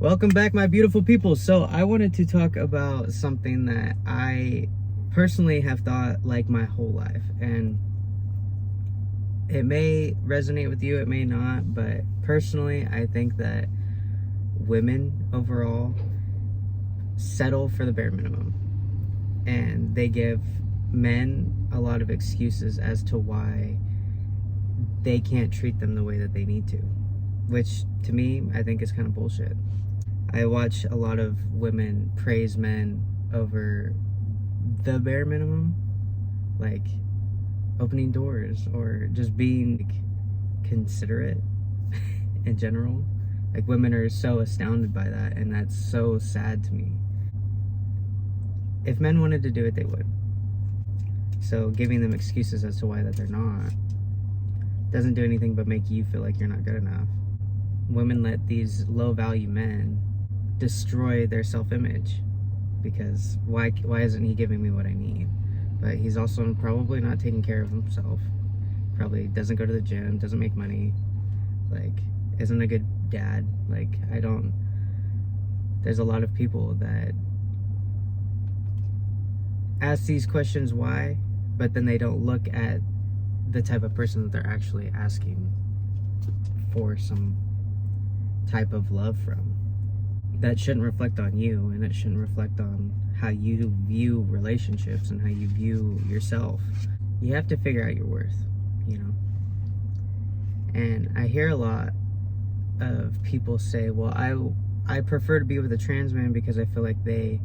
Welcome back, my beautiful people. So I wanted to talk about something that I personally have thought like my whole life, and it may resonate with you, it may not, but personally I think that women overall settle for the bare minimum, and they give men a lot of excuses as to why they can't treat them the way that they need to, which to me I think is kind of bullshit. I watch a lot of women praise men over the bare minimum, like opening doors or just being considerate in general. Like, women are so astounded by that, and that's so sad to me. If men wanted to do it, they would. So giving them excuses as to why that they're not doesn't do anything but make you feel like you're not good enough. Women let these low value men destroy their self-image, because why isn't he giving me what I need? But he's also probably not taking care of himself, probably doesn't go to the gym, doesn't make money, like isn't a good dad. Like, there's a lot of people that ask these questions why, but then they don't look at the type of person that they're actually asking for some type of love from. That shouldn't reflect on you, and it shouldn't reflect on how you view relationships and how you view yourself. You have to figure out your worth, you know? And I hear a lot of people say, well, I prefer to be with a trans man because I feel like they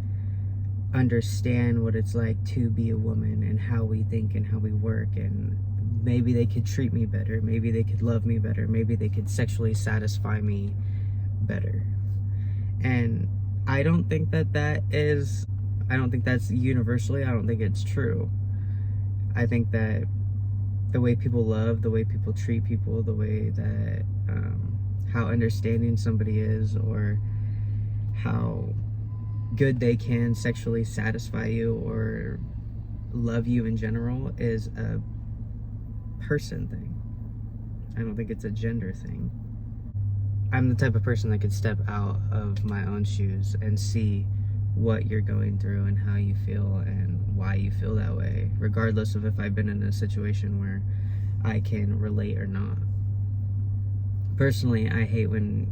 understand what it's like to be a woman and how we think and how we work, and maybe they could treat me better, maybe they could love me better, maybe they could sexually satisfy me better. And I don't think that's universally, I don't think it's true. I think that the way people love, the way people treat people, the way that how understanding somebody is, or how good they can sexually satisfy you or love you in general, is a person thing. I don't think it's a gender thing. I'm the type of person that could step out of my own shoes and see what you're going through and how you feel and why you feel that way, regardless of if I've been in a situation where I can relate or not. Personally, I hate when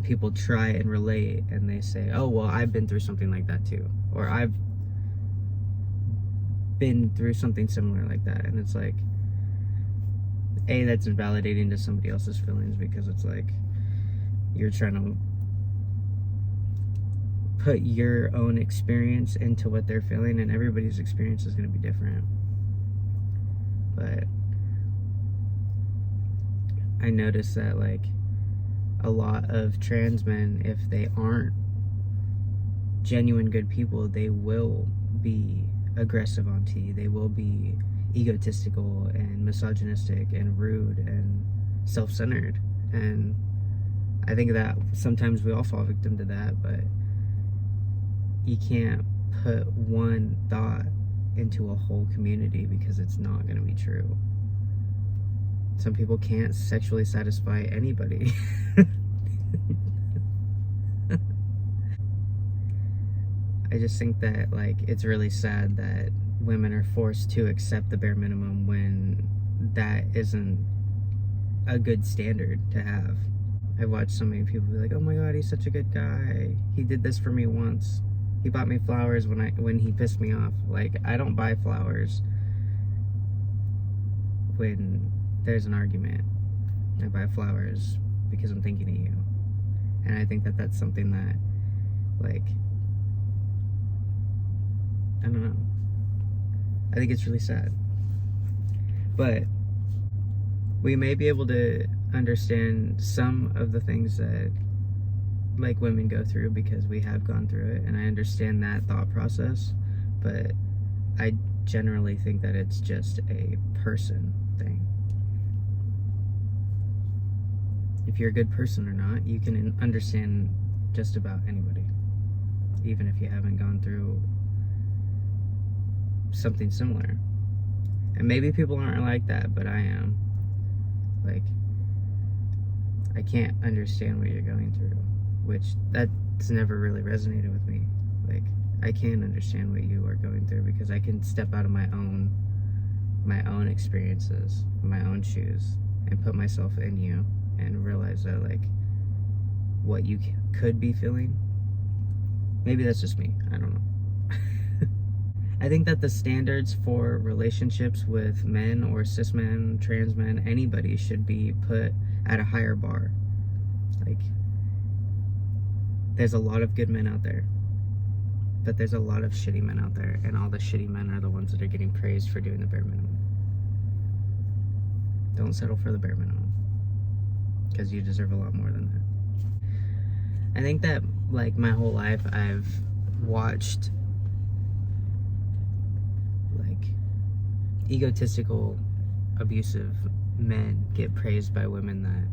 people try and relate and they say, oh, well, I've been through something like that too, or I've been through something similar like that. And it's like, A, that's invalidating to somebody else's feelings, because it's like you're trying to put your own experience into what they're feeling, and everybody's experience is going to be different. But I noticed that, like, a lot of trans men, if they aren't genuine good people, they will be aggressive on T. They will be egotistical and misogynistic and rude and self-centered. And I think that sometimes we all fall victim to that, but you can't put one thought into a whole community, because it's not going to be true. Some people can't sexually satisfy anybody. I just think that, like, it's really sad that women are forced to accept the bare minimum when that isn't a good standard to have. I watched so many people be like, oh my god, he's such a good guy, he did this for me once, he bought me flowers when he pissed me off. Like, I don't buy flowers when there's an argument. I buy flowers because I'm thinking of you. And I think that that's something that, like, I don't know, I think it's really sad. But we may be able to understand some of the things that, like, women go through, because we have gone through it, and I understand that thought process. But I generally think that it's just a person thing. If you're a good person or not, you can understand just about anybody, even if you haven't gone through something similar. And maybe people aren't like that, but I am. Like, I can't understand what you're going through. which that's never really resonated with me. Like, I can't understand what you are going through because I can step out of my own experiences, my own shoes, and put myself in you and realize that, like, what you could be feeling. Maybe that's just me. I don't know. I think that the standards for relationships with men or cis men, trans men, anybody should be put at a higher bar. Like, there's a lot of good men out there, but there's a lot of shitty men out there, and all the shitty men are the ones that are getting praised for doing the bare minimum. Don't settle for the bare minimum, because you deserve a lot more than that. I think that, like, my whole life I've watched, like, egotistical, abusive men get praised by women that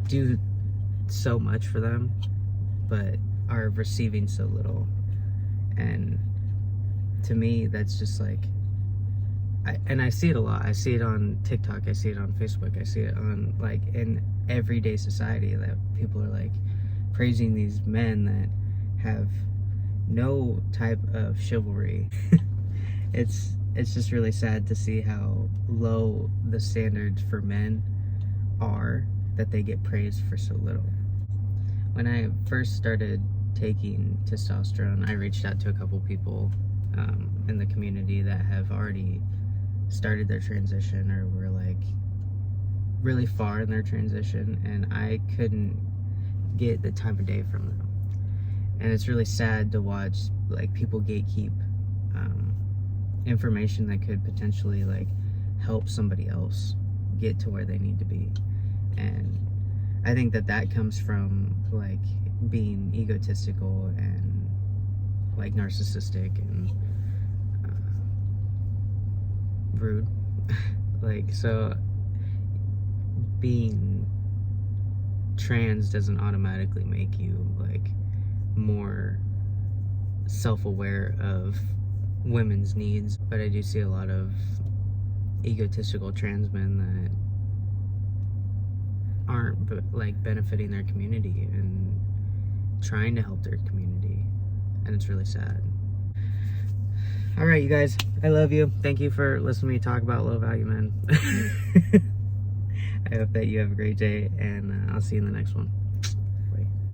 do so much for them, but are receiving so little. And to me, that's just like, I see it a lot. I see it on TikTok, I see it on Facebook, I see it on, like, in everyday society, that people are, like, praising these men that have no type of chivalry. It's just really sad to see how low the standards for men are, that they get praised for so little. When I first started taking testosterone, I reached out to a couple people in the community that have already started their transition or were, like, really far in their transition, and I couldn't get the time of day from them. And it's really sad to watch, like, people gatekeep information that could potentially, like, help somebody else get to where they need to be. And I think that comes from, like, being egotistical and, like, narcissistic and rude. Like, so being trans doesn't automatically make you, like, more self-aware of women's needs, but I do see a lot of egotistical trans men that aren't, like, benefiting their community and trying to help their community, and it's really sad. All right, you guys, I love you. Thank you for listening to me talk about low value men. I hope that you have a great day, and I'll see you in the next one.